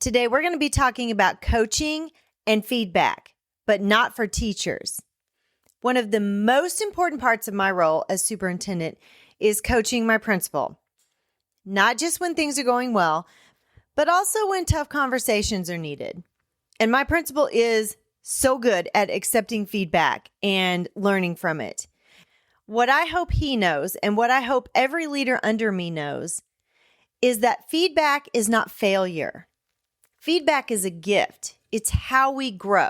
Today, we're going to be talking about coaching and feedback, but not for teachers. One of the most important parts of my role as superintendent is coaching my principal, not just when things are going well, but also when tough conversations are needed. And my principal is so good at accepting feedback and learning from it. What I hope he knows, and what I hope every leader under me knows, is that feedback is not failure. Feedback is a gift. It's how we grow.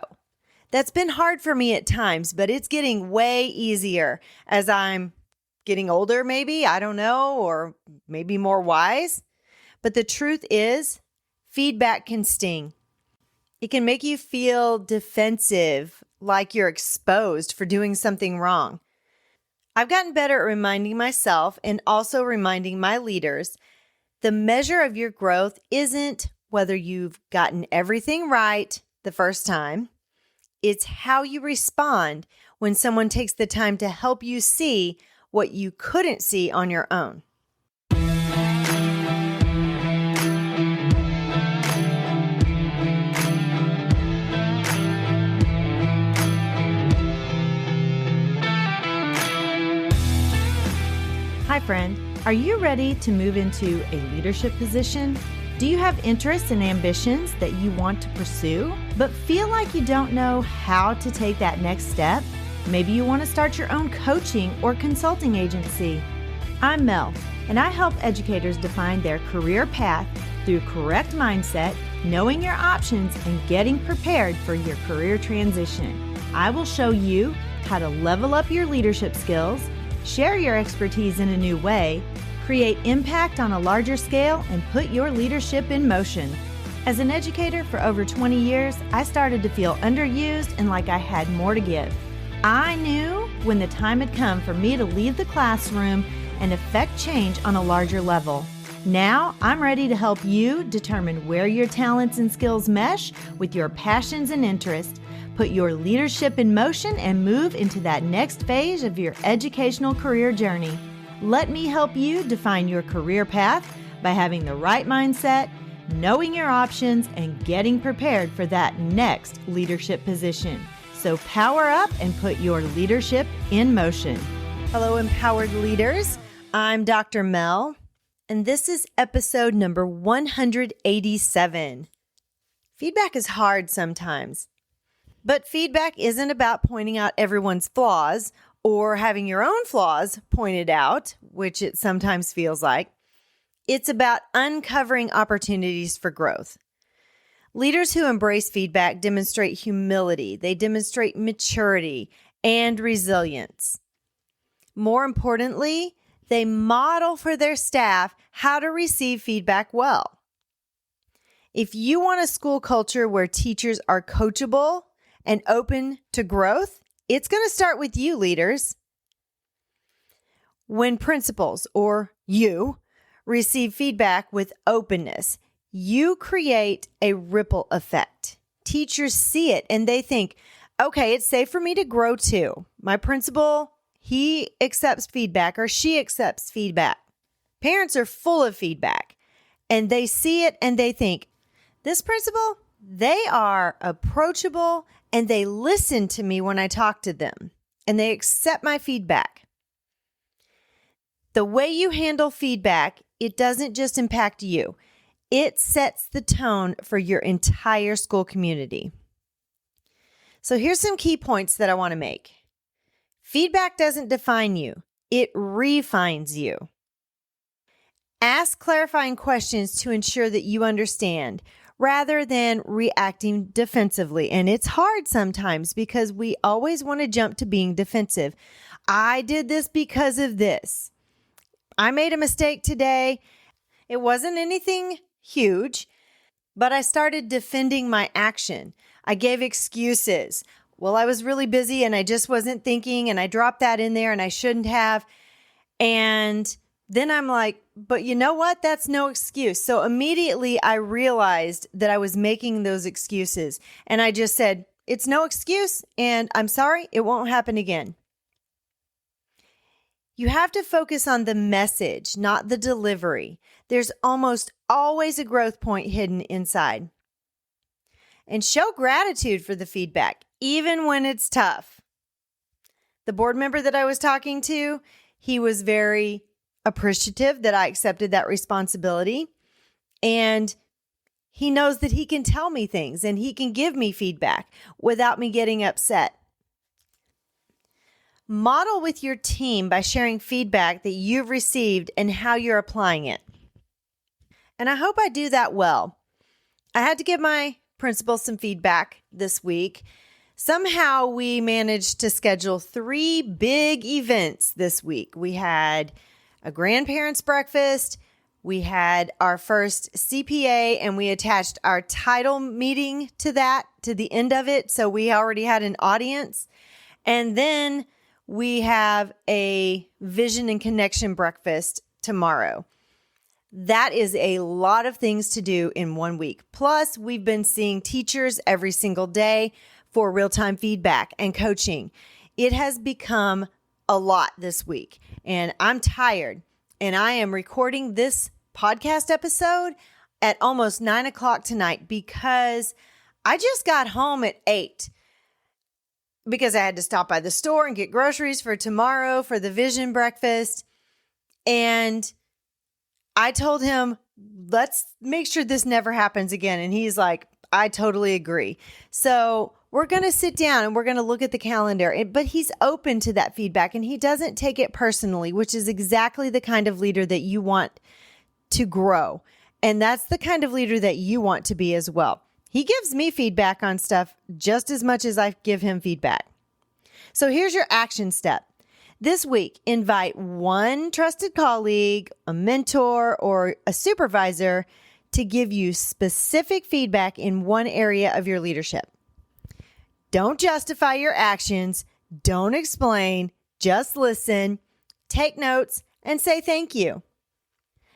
That's been hard for me at times, but it's getting way easier as I'm getting older, maybe, I don't know, or maybe more wise. But the truth is, feedback can sting. It can make you feel defensive, like you're exposed for doing something wrong. I've gotten better at reminding myself and also reminding my leaders the measure of your growth isn't whether you've gotten everything right the first time. It's how you respond when someone takes the time to help you see what you couldn't see on your own. Hi, friend. Are you ready to move into a leadership position? Do you have interests and ambitions that you want to pursue, but feel like you don't know how to take that next step? Maybe you want to start your own coaching or consulting agency. I'm Mel, and I help educators define their career path through correct mindset, knowing your options, and getting prepared for your career transition. I will show you how to level up your leadership skills, share your expertise in a new way, create impact on a larger scale, and put your leadership in motion. As an educator for over 20 years, I started to feel underused and like I had more to give. I knew when the time had come for me to leave the classroom and affect change on a larger level. Now, I'm ready to help you determine where your talents and skills mesh with your passions and interests, put your leadership in motion, and move into that next phase of your educational career journey. Let me help you define your career path by having the right mindset, knowing your options, and getting prepared for that next leadership position. So power up and put your leadership in motion. Hello, empowered leaders. I'm Dr. Mel, and this is episode number 187. Feedback is hard sometimes, but feedback isn't about pointing out everyone's flaws or having your own flaws pointed out, which it sometimes feels like. It's about uncovering opportunities for growth. Leaders who embrace feedback demonstrate humility. They demonstrate maturity and resilience. More importantly, they model for their staff how to receive feedback well. If you want a school culture where teachers are coachable and open to growth, it's going to start with you, leaders. When principals, or you, receive feedback with openness, you create a ripple effect. Teachers see it and they think, okay, it's safe for me to grow too. My principal, he accepts feedback or she accepts feedback. Parents are full of feedback and they see it and they think, this principal, they are approachable and they listen to me when I talk to them and they accept my feedback. The way you handle feedback, it doesn't just impact you. It sets the tone for your entire school community. So here's some key points that I want to make. Feedback doesn't define you. It refines you. Ask clarifying questions to ensure that you understand, rather than reacting defensively. And it's hard sometimes because we always want to jump to being defensive. I did this because of this. I made a mistake today. It wasn't anything huge, but I started defending my action. I gave excuses. Well, I was really busy and I just wasn't thinking, and I dropped that in there and I shouldn't have. And then I'm like, but you know what? That's no excuse. So immediately I realized that I was making those excuses. And I just said, it's no excuse and I'm sorry, it won't happen again. You have to focus on the message, not the delivery. There's almost always a growth point hidden inside. and show gratitude for the feedback, even when it's tough. The board member that I was talking to, he was very appreciative that I accepted that responsibility. And he knows that he can tell me things and he can give me feedback without me getting upset. Model with your team by sharing feedback that you've received and how you're applying it. And I hope I do that well. I had to give my principal some feedback this week. Somehow we managed to schedule 3 big events this week. We had a grandparents' breakfast, we had our first CPA, and we attached our title meeting to that, to the end of it. So we already had an audience. And then we have a vision and connection breakfast tomorrow. That is a lot of things to do in 1 week. Plus, we've been seeing teachers every single day for real-time feedback and coaching. It has become a lot this week, and I'm tired. And I am recording this podcast episode at almost 9 o'clock tonight because I just got home at 8 because I had to stop by the store and get groceries for tomorrow for the vision breakfast. And I told him, let's make sure this never happens again. And he's like, I totally agree. So we're going to sit down and we're going to look at the calendar. But he's open to that feedback and he doesn't take it personally, which is exactly the kind of leader that you want to grow. And that's the kind of leader that you want to be as well. He gives me feedback on stuff just as much as I give him feedback. So here's your action step. This week, invite one trusted colleague, a mentor, or a supervisor to give you specific feedback in one area of your leadership. Don't justify your actions. Don't explain. Just listen, take notes, and say thank you.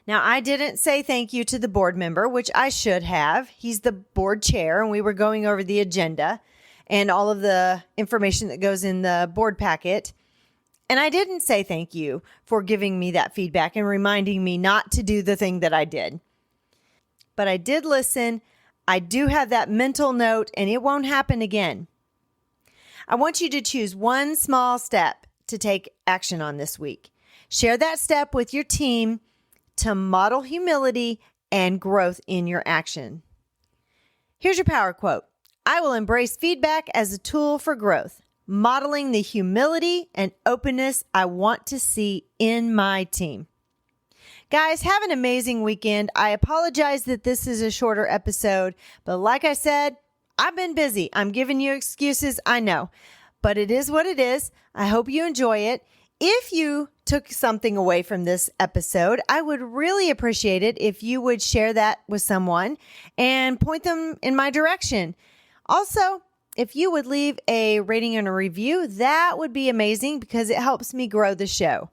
Now, I didn't say thank you to the board member, which I should have. He's the board chair, and we were going over the agenda and all of the information that goes in the board packet. And I didn't say thank you for giving me that feedback and reminding me not to do the thing that I did. But I did listen. I do have that mental note, and it won't happen again. I want you to choose one small step to take action on this week. Share that step with your team to model humility and growth in your action. Here's your power quote. I will embrace feedback as a tool for growth, modeling the humility and openness I want to see in my team. Guys, have an amazing weekend. I apologize that this is a shorter episode, but like I said, I've been busy. I'm giving you excuses, I know, but it is what it is. I hope you enjoy it. If you took something away from this episode, I would really appreciate it if you would share that with someone and point them in my direction. Also, if you would leave a rating and a review, that would be amazing because it helps me grow the show.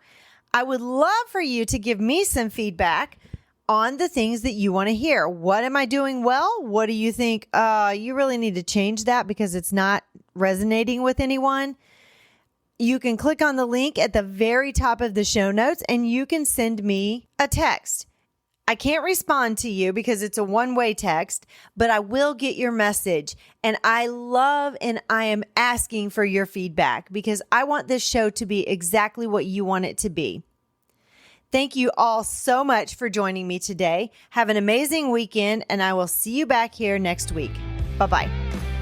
I would love for you to give me some feedback on the things that you want to hear. What am I doing well? What do you think? You really need to change that because it's not resonating with anyone. You can click on the link at the very top of the show notes and you can send me a text. I can't respond to you because it's a one-way text, but I will get your message. And I love and I am asking for your feedback because I want this show to be exactly what you want it to be. Thank you all so much for joining me today. Have an amazing weekend, and I will see you back here next week. Bye-bye.